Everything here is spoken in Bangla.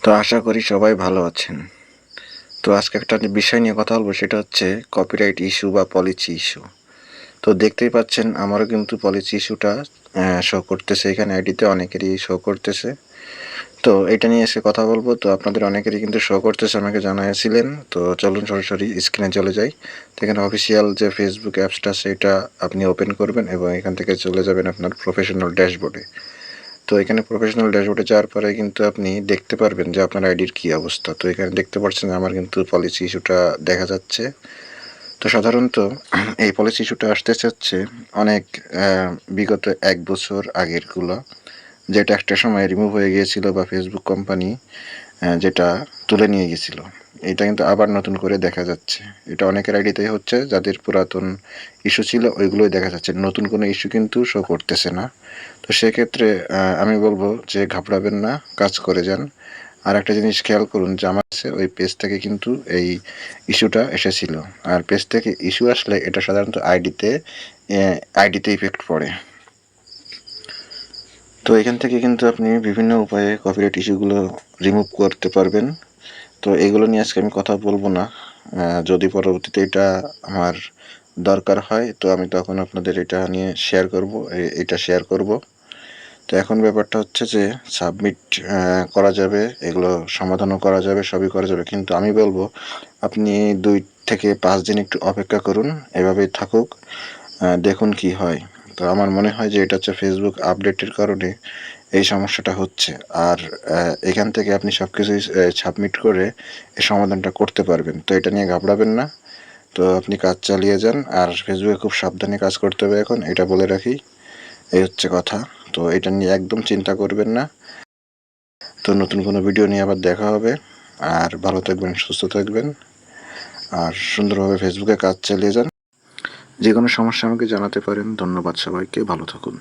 তো আশা করি সবাই ভালো আছেন। তো আজকে একটা বিষয় নিয়ে কথা বলবো, সেটা হচ্ছে কপিরাইট ইস্যু বা পলিসি ইস্যু। তো দেখতেই পাচ্ছেন আমারও কিন্তু পলিসি ইস্যুটা শো করতেছে, এখানে আইডিতে অনেকেরই শো করতেছে। তো এটা নিয়ে এসে কথা বলবো। তো আপনাদের অনেকেরই কিন্তু শো করতেছে, আমাকে জানাইছিলেন। তো চলুন সরাসরি স্ক্রিনে চলে যাই। তো এখানে অফিসিয়াল যে ফেসবুক অ্যাপসটা সেটা আপনি ওপেন করবেন এবং এখান থেকে চলে যাবেন আপনার প্রফেশনাল ড্যাশবোর্ডে। তো এখানে প্রফেশনাল ড্যাশবোর্ডে যাওয়ার পরে কিন্তু আপনি দেখতে পারবেন যে আপনার আইডির কী অবস্থা। তো এখানে দেখতে পাচ্ছেন আমার কিন্তু পলিসি ইস্যুটা দেখা যাচ্ছে। তো সাধারণত এই পলিসি ইস্যুটা আসতেছে হচ্ছে অনেক বিগত 1 বছর আগেরগুলো, যেটা একটা সময় রিমুভ হয়ে গিয়েছিল বা ফেসবুক কোম্পানি যেটা তুলে নিয়ে গেছিলো। এটা কিন্তু আবার নতুন করে দেখা যাচ্ছে। এটা অনেকের আইডিতেই হচ্ছে, যাদের পুরাতন ইস্যু ছিল ওইগুলোই দেখা যাচ্ছে, নতুন কোনো ইস্যু কিন্তু শো করতেছে না। তো সেক্ষেত্রে আমি বলবো যে ঘাবড়াবেন না, কাজ করে যান। আর একটা জিনিস খেয়াল করুন যে আমার কাছে ওই পেজ থেকে কিন্তু এই ইস্যুটা এসেছিল। আর পেজ থেকে ইস্যু আসলে এটা সাধারণত আইডিতে ইফেক্ট পড়ে। তো এখান থেকে কিন্তু আপনি বিভিন্ন উপায়ে কপিরাইট ইস্যুগুলো রিমুভ করতে পারবেন। তো এগুলো নিয়ে আজকে আমি কথা বলবো না। যদি পরবর্তীতে এটা আমার দরকার হয় তো আমি তখন আপনাদের এটা নিয়ে এটা শেয়ার করব। তো এখন ব্যাপারটা হচ্ছে যে সাবমিট করা যাবে, এগুলো সমাধানও করা যাবে, সবই করা যাবে। কিন্তু আমি বলবো আপনি 2 থেকে 5 দিন একটু অপেক্ষা করুন, এভাবেই থাকুক, দেখুন কি হয়। তো আমার মনে হয় যে এটা হচ্ছে ফেসবুক আপডেটের কারণে এই সমস্যাটা হচ্ছে। আর এখান থেকে আপনি সব কিছুই সাবমিট করে এই সমাধানটা করতে পারবেন। তো এটা নিয়ে ঘাবড়াবেন না। তো আপনি কাজ চালিয়ে যান। আর ফেসবুকে খুব সাবধানে কাজ করতে হবে এখন, এটা বলে রাখি। এই হচ্ছে কথা। তো এটা নিয়ে একদম চিন্তা করবেন না। তো নতুন কোনো ভিডিও নিয়ে আবার দেখা হবে। আর ভালো থাকবেন, সুস্থ থাকবেন, আর সুন্দরভাবে ফেসবুকে কাজ চালিয়ে যান। যে কোনো সমস্যা আমাকে জানাতে পারেন। ধন্যবাদ সবাইকে, ভালো থাকুন।